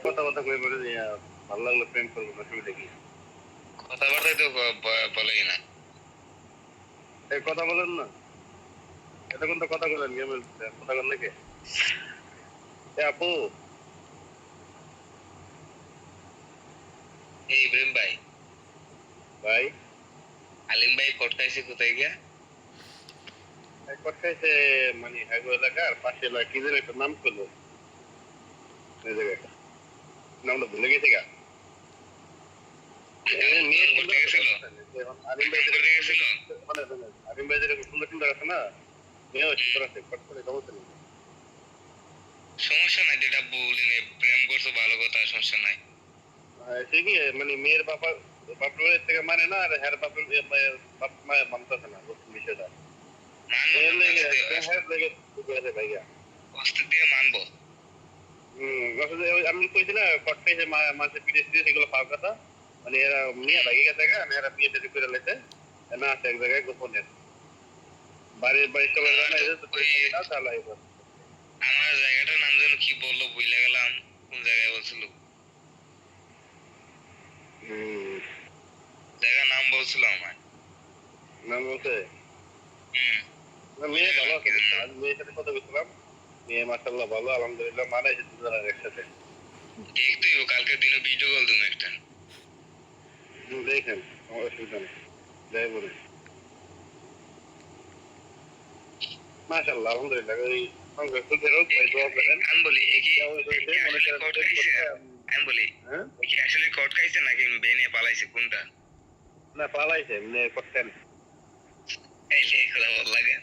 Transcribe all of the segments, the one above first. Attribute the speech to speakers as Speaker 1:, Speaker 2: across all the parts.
Speaker 1: কথা কথা কই বলে যে ভালো লাগলো প্রেম করবো না শুরু দেখি
Speaker 2: কথাবার্তাই তো বলেই না।
Speaker 1: এই কথা বলেন না এতক্ষণ তো কথা বলেন গেম কথা বলেন নাকি আপু
Speaker 2: এই ইব্রাহিম ভাই,
Speaker 1: ভাই
Speaker 2: আলিম ভাই কোথায় কোথায় গিয়া?
Speaker 1: কোথায় মানে হাইগো এলাকার পাশে এলাকা কি যেন একটা নাম করলো এই জায়গায় নামটা ভুলে গেছে গা আলিম ভাই যেরকম সুন্দর সুন্দর আছে না মেয়েও সুন্দর আছে কট করে সমস্যা নেই
Speaker 2: সমস্যা নাই, যেটা বলি না, প্রেম করছো ভালো কথা, সমস্যা নাই।
Speaker 1: ঠিকই মানে মেয়ের বাবার বাপের থেকে মানে না আর হ্যার বাপের বাপ মায়ের মানতেছে না বিষয়টা ভাইয়া
Speaker 2: অস্তিত্ব দিয়ে মানবো।
Speaker 1: আমি কইছি না কটকাই যে মাসে পিড়ে সেগুলো পাওয়ার কথা মানে এরা মেয়ে ভাগে গেছে এরা বিয়ে শাদী করে লেছে না আছে এক জায়গায় গোপনের বাড়ির সবাই জানা
Speaker 2: আমার জায়গাটার নাম যেন কি বললো, ভুলে গেলাম। কোন জায়গায় বলছিল? জায়গার নাম বলছিল আমার।
Speaker 1: নাম বলছে মেয়ে ভালো আছে মেয়ের সাথে কথা বলছিলাম মেয়ে মাসাল্লাহ ভালো আলহামদুলিল্লাহ মানাইছে দুজনের একসাথে
Speaker 2: দেখতেই কালকে দিনে ভিডিও কল তুমি একটা
Speaker 1: দেখেন আমার অসুবিধা নেই যাই বলে মাশাআল্লাহ আলহামদুলিল্লাহ ওই সংগ্রহ সুখেরও দোয়া করেন
Speaker 2: আমি বলি আমি বলি কি আসলে কট খাইছে নাকি বেনে পালাইছে কোনটা?
Speaker 1: না পালাইছে মানে করতেন
Speaker 2: এই যে কথা বল লাগে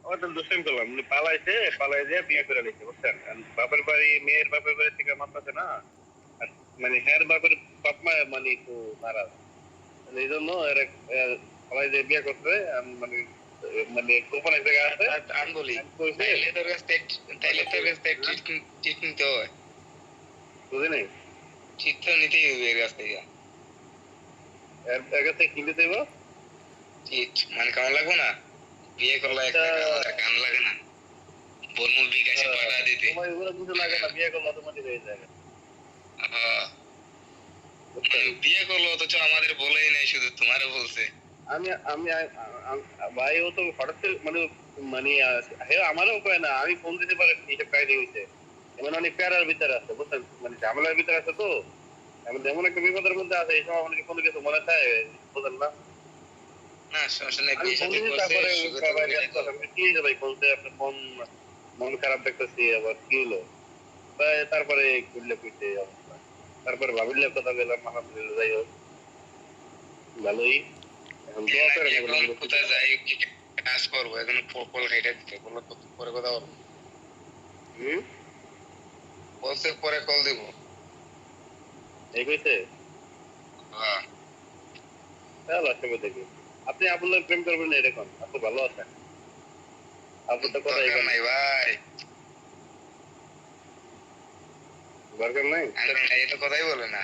Speaker 1: ওটা দুষ্টামি করলাম মানে পালাইছে পালাই দিয়ে বিয়ে করে নিচ্ছে বুঝছেন বাপের বাড়ি মেয়ের বাপের বাড়ি থেকে মানতেছে না মানে হ্যার বাপের বাপ মা মানে তো নারাজ এই জন্য এরা পালাই দিয়ে বিয়ে করছে মানে মানে গোপন এক জায়গা আছে
Speaker 2: আমি বলি তাইলে তোর কাছ থেকে ঠিক নিতে হয়,
Speaker 1: বুঝি নাই
Speaker 2: ঠিক তো নিতেই হবে এর কাছ থেকে।
Speaker 1: এর কাছে কি নিতে হবে
Speaker 2: ঠিক মানে কেমন লাগবে না? বিয়ে করলে একটা কান লাগে না, বলমুল বিকাশে পাঠা দিতে
Speaker 1: তোমার এগুলো কিছু লাগে না বিয়ে করলে অটোমেটিক হয়ে যায়
Speaker 2: বিয়ে করলো অথচ আমাদের বলেই নাই, শুধু তোমারও বলছে।
Speaker 1: আমি আমি ভাই ও তো হঠাৎ মানে মানে আমারও কয় না আমি ফোন দিতে পারি এইসব কাহিনী হয়েছে এমন অনেক প্যারার ভিতরে আছে বুঝছেন মানে ঝামেলার ভিতরে আছে তো এমন একটা বিপদের মধ্যে আছে এই সময় অনেকে কোনো কিছু মনে চায় বুঝলেন না
Speaker 2: না সমস্যা নেই, বিয়ে শাদী করছে
Speaker 1: কি হয়েছে ভাই বলতে আপনার মন খারাপ দেখতেছি আবার কি হলো তারপরে ঘুরলে ফিরতে অবস্থা তারপরে ভাবিলে কথা বললাম আলহামদুলিল্লাহ যাই হোক ভালোই এখন দোয়া করেন
Speaker 2: কোথায় যাই কি কাজ করবো এখন ফল খাইটা দিতে বললো পরে কথা বলবো বলছে পরে কল দিব
Speaker 1: এই কইছে তাহলে আসবে দেখি আপনি আপনার প্রেম করবেন না এরকম আপনি ভালো আছেন আপনার তো কথা
Speaker 2: নাই ভাই
Speaker 1: দরকার নাই
Speaker 2: এটা কথাই বলে না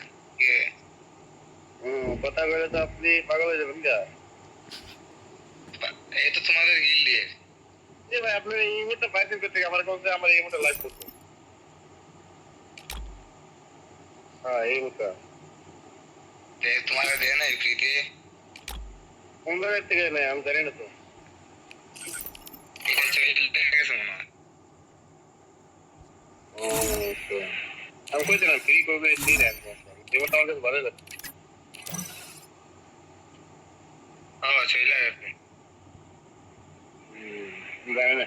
Speaker 1: কথা বলে তো আপনি পাগল হয়ে যাবেন গা
Speaker 2: এই তো তোমাদের গিল দিয়ে
Speaker 1: ভাই আপনার এই মুহূর্তে বাইসেন করতে আমার কাছে আমার এই মুহূর্তে লাইভ করতে হ্যাঁ এই মুহূর্তে
Speaker 2: তোমার দেয় নাই ফ্রিতে
Speaker 1: কোন জায়গায় থেকে নেই আমি জানি না তো
Speaker 2: এটা দেখা গেছে মনে হয়
Speaker 1: আমি কইছিলাম ফ্রি করবে ফ্রি দেন এবার তো আমার কাছে ভালো লাগছে
Speaker 2: চলে গেছে
Speaker 1: জানি না